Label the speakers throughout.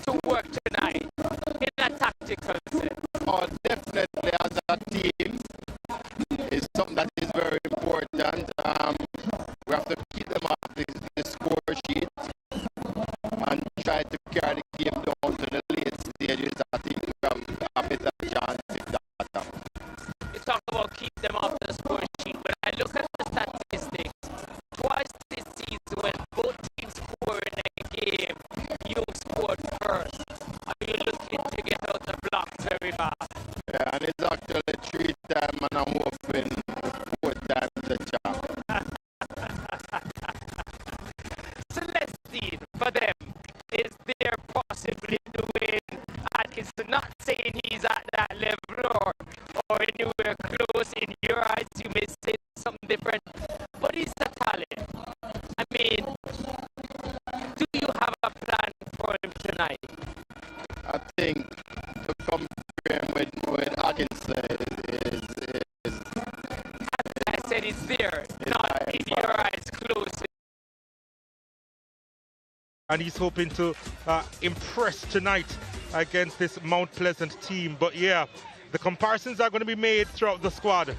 Speaker 1: to work tonight in a tactical sense?
Speaker 2: Oh, definitely as a team is something that is very important. We have to keep them off the score sheet and try to carry the game down to the late stages. I think we have a better chance if that happens.
Speaker 1: You talk about keep them off the score sheet. When I look at the statistics, twice this season when both teams score in a game, you scored first. Are you looking to get out the blocks very fast?
Speaker 2: Yeah, and it's actually 3 times, and I'm hoping 4 times the charm.
Speaker 1: Celestine, for them, is there possibly Dwayne Atkinson? Not saying he's at that level or anywhere close in your eyes, you may say something different, but he's a talent. I mean, do you have a plan for him tonight?
Speaker 2: I think to compare him with Atkinson is
Speaker 1: as I said, it's there, not in your eyes close.
Speaker 3: And he's hoping to impress tonight against this Mount Pleasant team. But yeah, the comparisons are going to be made throughout the squad.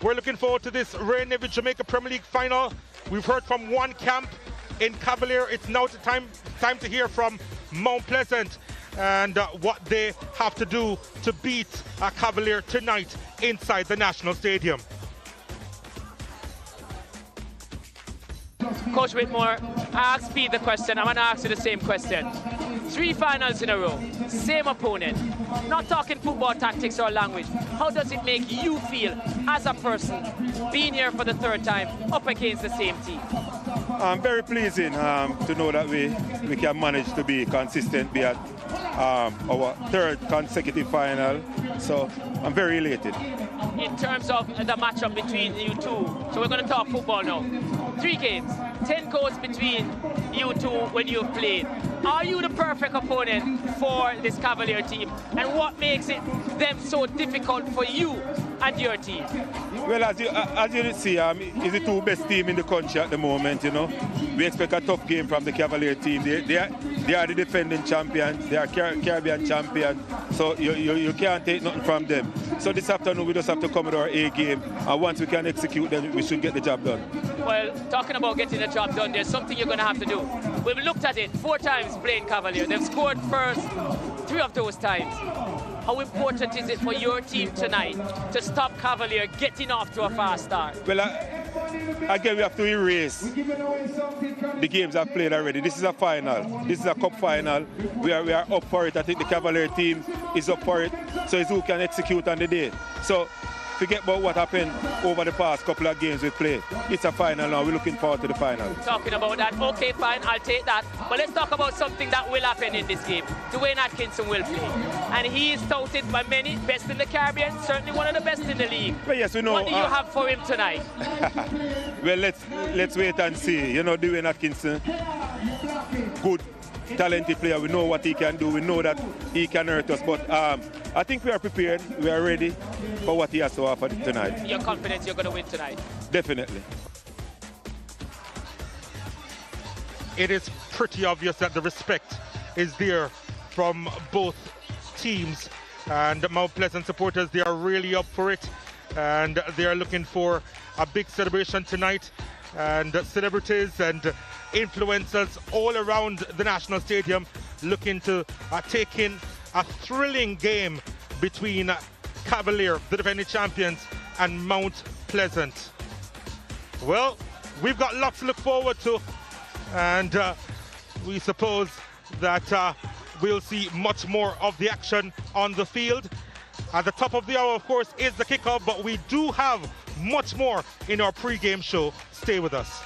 Speaker 3: We're looking forward to this Ray Navy Jamaica Premier League final. We've heard from one camp in Cavalier. It's now time to hear from Mount Pleasant and what they have to do to beat Cavalier tonight inside the National Stadium.
Speaker 1: Coach Whitmore, I asked Pete the question. I'm going to ask you the same question. 3 finals in a row, same opponent. Not talking football tactics or language. How does it make you feel as a person being here for the 3rd time up against the same team?
Speaker 4: Very pleasing to know that we can manage to be consistent, be at our 3rd consecutive final. So I'm very elated.
Speaker 1: In terms of the matchup between you two, so we're going to talk football now. 3 games, 10 goals between you two when you've played. Are you the perfect opponent for this Cavalier team? And what makes them so difficult for you and your team?
Speaker 4: Well, as you see, it's the 2 best teams in the country at the moment, you know. We expect a tough game from the Cavalier team. They are the defending champions. They are Caribbean champions. So you can't take nothing from them. So this afternoon, we just have to come with our A game. And once we can execute, then we should get the job done.
Speaker 1: Well, talking about getting the job done, there's something you're going to have to do. We've looked at it 4 times playing Cavalier. They've scored first 3 of those times. How important is it for your team tonight to stop Cavalier getting off to a fast start?
Speaker 4: Well, again, we have to erase the games I've played already. This is a final. This is a cup final. We are up for it. I think the Cavalier team is up for it. So it's who can execute on the day. So forget about what happened over the past couple of games we played. It's a final now. We're looking forward to the final.
Speaker 1: Talking about that, okay, fine, I'll take that. But let's talk about something that will happen in this game. Dwayne Atkinson will play. And he is touted by many, best in the Caribbean, certainly one of the best in the league.
Speaker 4: Well, yes, we know.
Speaker 1: What do you have for him tonight?
Speaker 4: Well, let's wait and see. You know, Dwayne Atkinson, good, talented player. We know what he can do. We know that he can hurt us. But I think we are prepared. We are ready for what he has to offer tonight.
Speaker 1: You're confident you're going to win tonight?
Speaker 4: Definitely.
Speaker 3: It is pretty obvious that the respect is there from both teams. And Mount Pleasant supporters, they are really up for it. And they are looking for a big celebration tonight. And celebrities and influencers all around the National Stadium looking to take in a thrilling game between Cavalier, the defending champions, and Mount Pleasant. Well, we've got lots to look forward to, and we suppose that we'll see much more of the action on the field. At the top of the hour, of course, is the kickoff, but we do have much more in our pre-game show. Stay with us.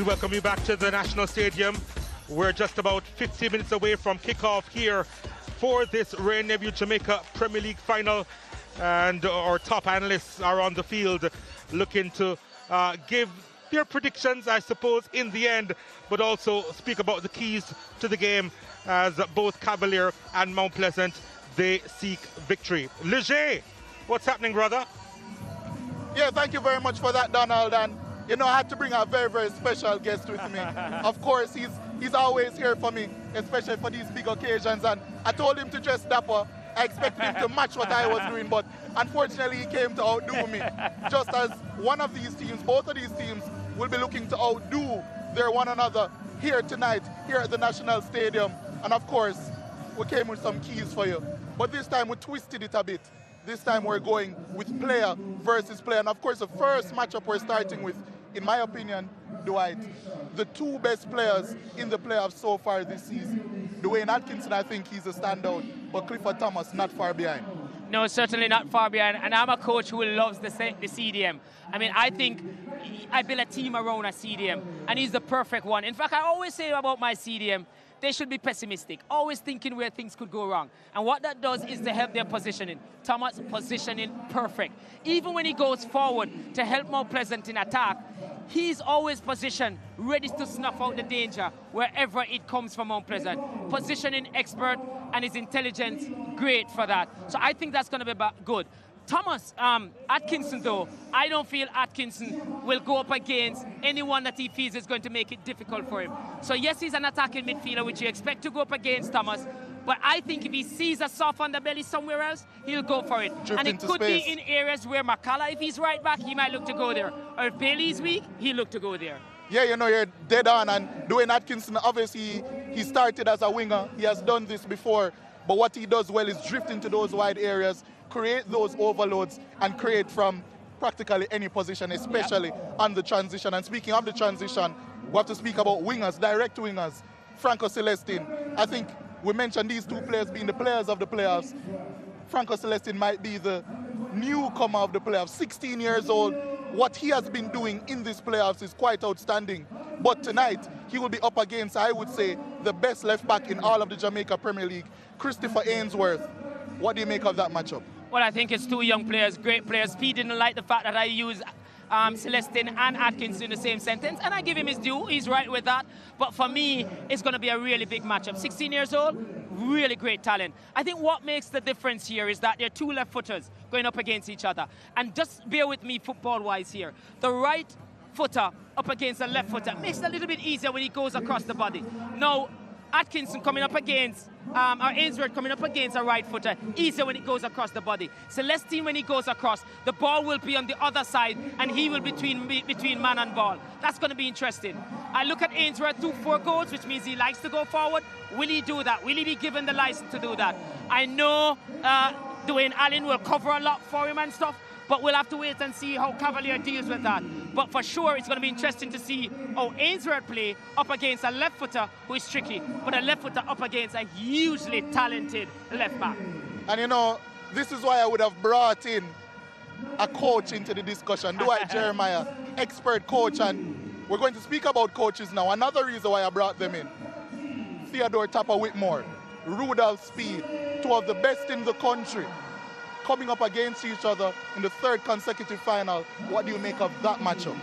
Speaker 3: We welcome you back to the National Stadium. We're just about 50 minutes away from kickoff here for this Ray Nephew Jamaica Premier League final. And our top analysts are on the field looking to give their predictions, I suppose, in the end, but also speak about the keys to the game as both Cavalier and Mount Pleasant, they seek victory. Leger, what's happening, brother?
Speaker 5: Yeah, thank you very much for that, Donald. And, you know, I had to bring a very, very special guest with me. Of course, he's always here for me, especially for these big occasions. And I told him to dress dapper. I expected him to match what I was doing, but unfortunately he came to outdo me. Just as one of these teams, both of these teams, will be looking to outdo their one another here tonight, here at the National Stadium. And of course, we came with some keys for you. But this time we twisted it a bit. This time we're going with player versus player. And of course, the first matchup we're starting with, in my opinion, Dwight, the two best players in the playoffs so far this season. Dwayne Atkinson, I think he's a standout, but Clifford Thomas not far behind.
Speaker 1: No, certainly not far behind. And I'm a coach who loves the CDM. I mean, I think I build a team around a CDM, and he's the perfect one. In fact, I always say about my CDM, they should be pessimistic, always thinking where things could go wrong. And what that does is to help their positioning. Thomas positioning perfect. Even when he goes forward to help Mount Pleasant in attack, he's always positioned, ready to snuff out the danger wherever it comes from Mount Pleasant. Positioning expert, and his intelligence, great for that. So I think that's going to be good. Thomas Atkinson, though, I don't feel Atkinson will go up against anyone that he feels is going to make it difficult for him. So yes, he's an attacking midfielder, which you expect to go up against Thomas, but I think if he sees a soft underbelly somewhere else, he'll go for it.
Speaker 5: Drift
Speaker 1: and it could
Speaker 5: space.
Speaker 1: be in areas where McCullough, if he's right back, he might look to go there. Or if Bailey's weak, he'll look to go there.
Speaker 5: Yeah, you know, you're dead on. And Dwayne Atkinson, obviously, he started as a winger. He has done this before. But what he does well is drift into those wide areas, create those overloads, and create from practically any position, especially on the transition. And speaking of the transition, we have to speak about wingers, direct wingers. Franco Celestine. I think we mentioned these two players being the players of the playoffs. Franco Celestine might be the newcomer of the playoffs, 16 years old. What he has been doing in these playoffs is quite outstanding. But tonight, he will be up against, I would say, the best left back in all of the Jamaica Premier League, Christopher Ainsworth. What do you make of that matchup?
Speaker 1: Well, I think it's two young players, great players. Pete didn't like the fact that I use Celestine and Atkinson in the same sentence, and I give him his due. He's right with that. But for me, it's going to be a really big matchup. 16 years old, really great talent. I think what makes the difference here is that they're two left-footers going up against each other. And just bear with me football-wise here. The right footer up against the left footer makes it a little bit easier when he goes across the body. Now, Atkinson coming up against, or Ainsworth coming up against a right footer, easier when it goes across the body. Celestine, when he goes across, the ball will be on the other side, and he will be between man and ball. That's going to be interesting. I look at Ainsworth, 2-4 goals, which means he likes to go forward. Will he do that? Will he be given the license to do that? I know Dwayne Allen will cover a lot for him and stuff, but we'll have to wait and see how Cavalier deals with that. But for sure, it's going to be interesting to see how Ainsworth play up against a left footer who is tricky, but a left footer up against a hugely talented left back.
Speaker 5: And you know, this is why I would have brought in a coach into the discussion, Dwight Jeremiah, expert coach, and we're going to speak about coaches now. Another reason why I brought them in, Theodore Tapper Whitmore, Rudolph Speed, two of the best in the country, coming up against each other in the third consecutive final. What do you make of that matchup?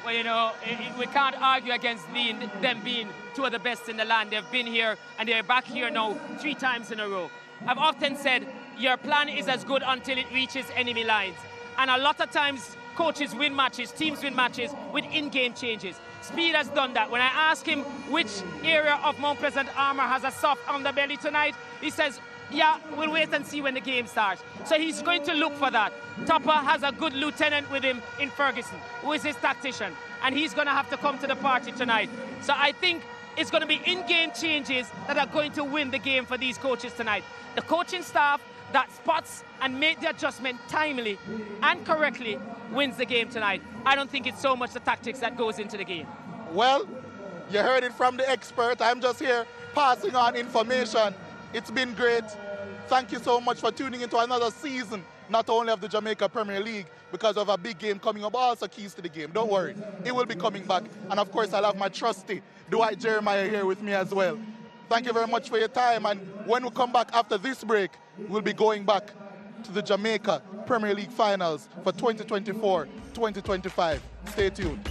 Speaker 1: Well, you know, we can't argue against them being two of the best in the land. They've been here, and they're back here now 3 times in a row. I've often said, your plan is as good until it reaches enemy lines. And a lot of times, coaches win matches, teams win matches with in-game changes. Speed has done that. When I ask him which area of Mount Pleasant armor has a soft underbelly tonight, he says, yeah, we'll wait and see when the game starts. So he's going to look for that. Topper has a good lieutenant with him in Ferguson, who is his tactician, and he's going to have to come to the party tonight. So I think it's going to be in-game changes that are going to win the game for these coaches tonight. The coaching staff that spots and make the adjustment timely and correctly wins the game tonight. I don't think it's so much the tactics that goes into the game.
Speaker 5: Well, you heard it from the expert. I'm just here passing on information. It's been great. thank you so much for tuning into another season, not only of the Jamaica Premier League, because of a big game coming up, but also keys to the game. Don't worry, it will be coming back. And of course, I'll have my trusty Dwight Jeremiah here with me as well. Thank you very much for your time. And when we come back after this break, we'll be going back to the Jamaica Premier League finals for 2024-2025. Stay tuned.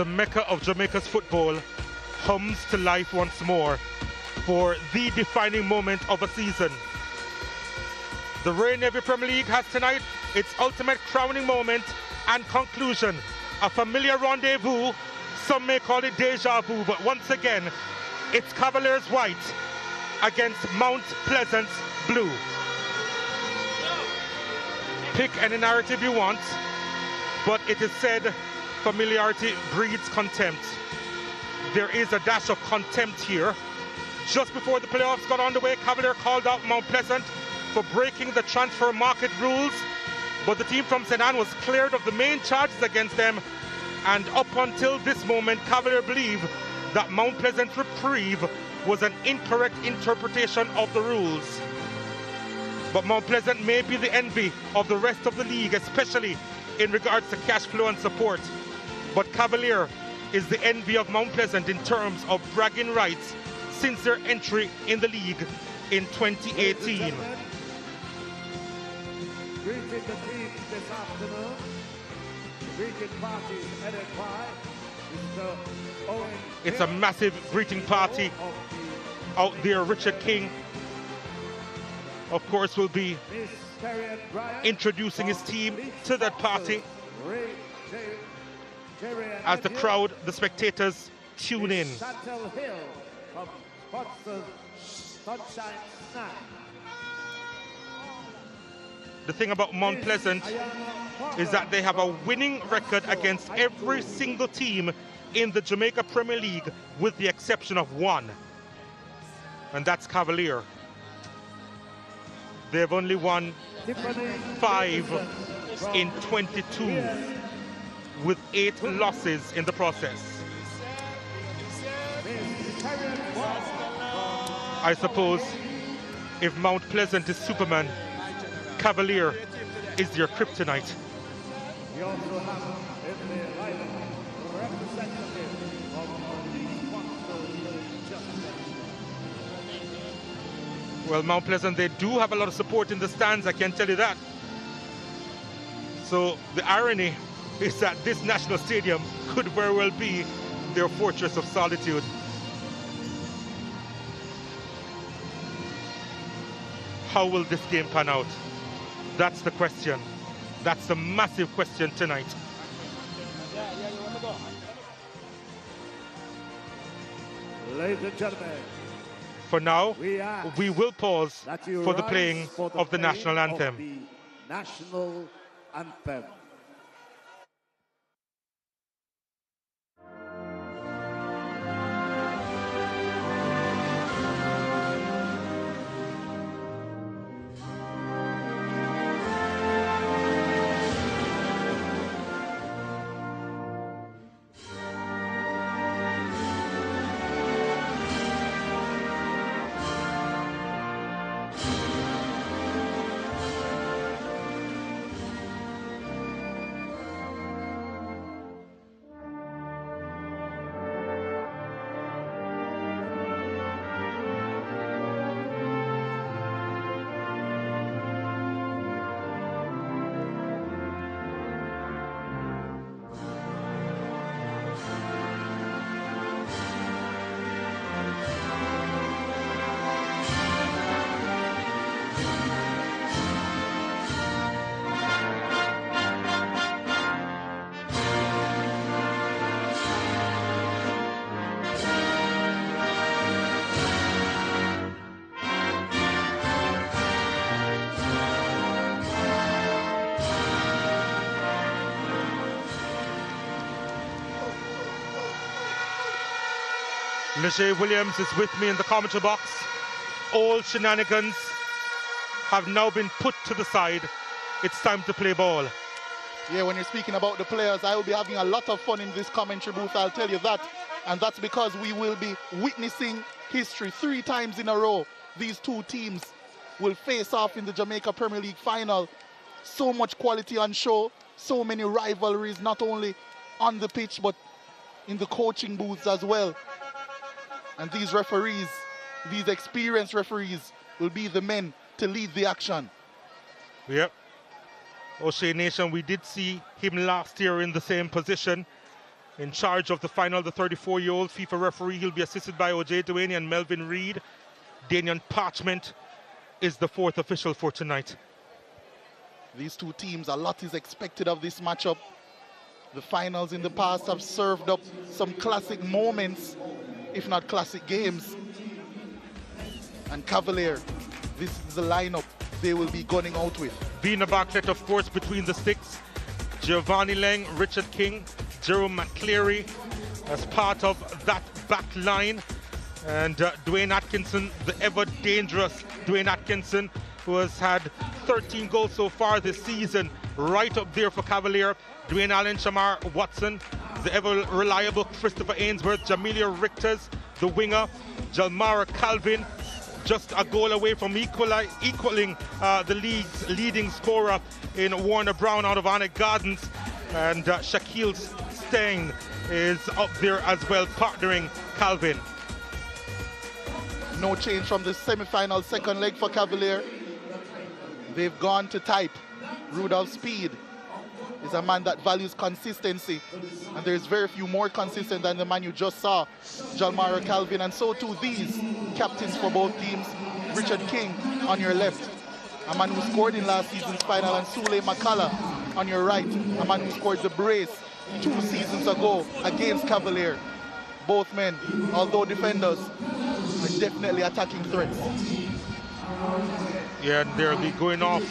Speaker 3: The Mecca of Jamaica's football hums to life once more for the defining moment of a season. The Royal Navy Premier League has tonight its ultimate crowning moment and conclusion. A familiar rendezvous, some may call it deja vu, but once again, it's Cavaliers white against Mount Pleasant's blue. Pick any narrative you want, but it is said familiarity breeds contempt. There is a dash of contempt here. Just before the playoffs got underway, Cavalier called out Mount Pleasant for breaking the transfer market rules, but the team from St. Anne was cleared of the main charges against them, and up until this moment, Cavalier believed that Mount Pleasant's reprieve was an incorrect interpretation of the rules. But Mount Pleasant may be the envy of the rest of the league, especially in regards to cash flow and support. But Cavalier is the envy of Mount Pleasant in terms of bragging rights since their entry in the league in 2018.
Speaker 6: Greeting the team this afternoon. Greeting parties headed by Mr. Owen.
Speaker 3: It's a massive greeting party out there. Richard King, of course, will be introducing his team to that party as the crowd, the spectators, tune in.
Speaker 6: sponsors Sunshine Snack.
Speaker 3: The thing about Mount Pleasant is that they have a winning record against every single team in the Jamaica Premier League with the exception of one, and that's Cavalier. They've only won 5 in 22 with 8 losses in the process. I suppose if Mount Pleasant is Superman, Cavalier is your kryptonite.
Speaker 6: We also have in the lineup representative of the sponsors.
Speaker 3: Well, Mount Pleasant, they do have a lot of support in the stands, I can tell you that. So the irony is that this national stadium could very well be their fortress of solitude. How will this game pan out? That's the question. That's the massive question tonight.
Speaker 6: Ladies and gentlemen,
Speaker 3: For now, we will pause for the playing of the national anthem.
Speaker 6: National anthem.
Speaker 3: Leger Williams is with me in the commentary box. All shenanigans have now been put to the side. It's time to play ball.
Speaker 5: Yeah, when you're speaking about the players, I will be having a lot of fun in this commentary booth, I'll tell you that. And that's because we will be witnessing history 3 times in a row. These two teams will face off in the Jamaica Premier League final. So much quality on show, so many rivalries, not only on the pitch, but in the coaching booths as well. And these referees, these experienced referees, will be the men to lead the action.
Speaker 3: Yep. O'Shea Nation, we did see him last year in the same position, in charge of the final, the 34-year-old FIFA referee. He'll be assisted by O.J. Dewaney and Melvin Reed. Daniel Parchment is the 4th official for tonight.
Speaker 5: These two teams, a lot is expected of this matchup. The finals in the past have served up some classic moments, if not classic games. And Cavalier, this is the lineup they will be gunning out with.
Speaker 3: Vina Bartlett, of course, between the sticks. Giovanni Lang, Richard King, Jerome McCleary as part of that back line. And Dwayne Atkinson, the ever dangerous Dwayne Atkinson, who has had 13 goals so far this season, right up there for Cavalier. Dwayne Allen, Shamar Watson, the ever reliable Christopher Ainsworth, Jamelia Richters, the winger, Jalmara Calvin, just a goal away from equaling the league's leading scorer in Warner Brown out of Onyx Gardens. And Shaquille Stein is up there as well, partnering Calvin.
Speaker 5: No change from the semi-final second leg for Cavalier. They've gone to type. Rudolph Speed is a man that values consistency, and there's very few more consistent than the man you just saw, Jalmara Calvin, and so too these captains for both teams. Richard King on your left, a man who scored in last season's final, and Sule Makala on your right, a man who scored the brace 2 seasons ago against Cavalier. Both men, although defenders, definitely attacking threats.
Speaker 3: Yeah, and they'll be going off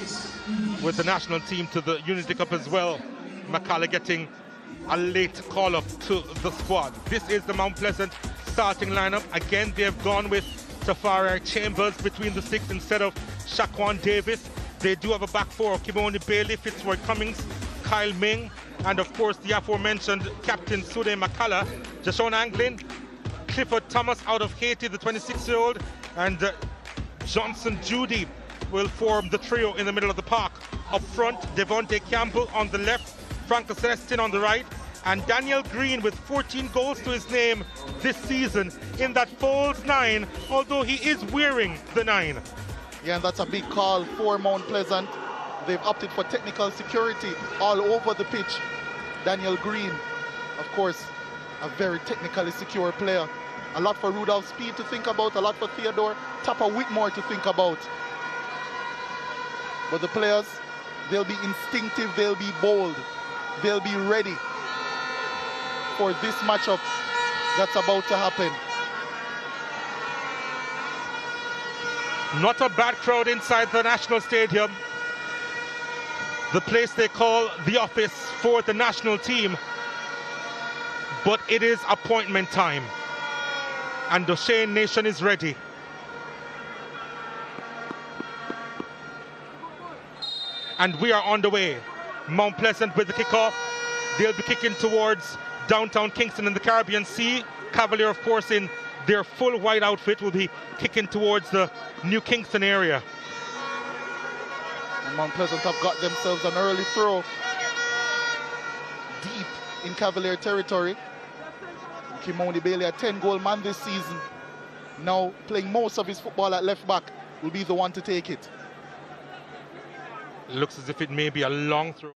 Speaker 3: with the national team to the Unity Cup as well. McCullough getting a late call-up to the squad. This is the Mount Pleasant starting lineup. Again, they've gone with Tafari Chambers between the six instead of Shaquan Davis. They do have a back four: Kimoni Bailey, Fitzroy Cummings, Kyle Ming, and of course the aforementioned captain Sude McCullough, Jashon Anglin, Clifford Thomas out of Haiti, the 26-year-old, and Johnson Judy will form the trio in the middle of the park. Up front, Devontae Campbell on the left, Franco Celestin on the right, and Daniel Green with 14 goals to his name this season in that false 9, although he is wearing the 9.
Speaker 5: Yeah, and that's a big call for Mount Pleasant. They've opted for technical security all over the pitch. Daniel Green, of course, a very technically secure player. A lot for Rudolph Speed to think about, a lot for Theodore Tapper Whitmore to think about. But the players, they'll be instinctive, they'll be bold, they'll be ready for this matchup that's about to happen.
Speaker 3: Not a bad crowd inside the National Stadium. The place they call the office for the national team. But it is appointment time. And the Shane Nation is ready. And we are on the way. Mount Pleasant with the kickoff. They'll be kicking towards downtown Kingston in the Caribbean Sea. Cavalier, of course, in their full white outfit, will be kicking towards the New Kingston area.
Speaker 5: And Mount Pleasant have got themselves an early throw deep in Cavalier territory. Kimoni Bailey, a 10-goal man this season, now playing most of his football at left back, will be the one to take it.
Speaker 3: Looks as if it may be a long throw.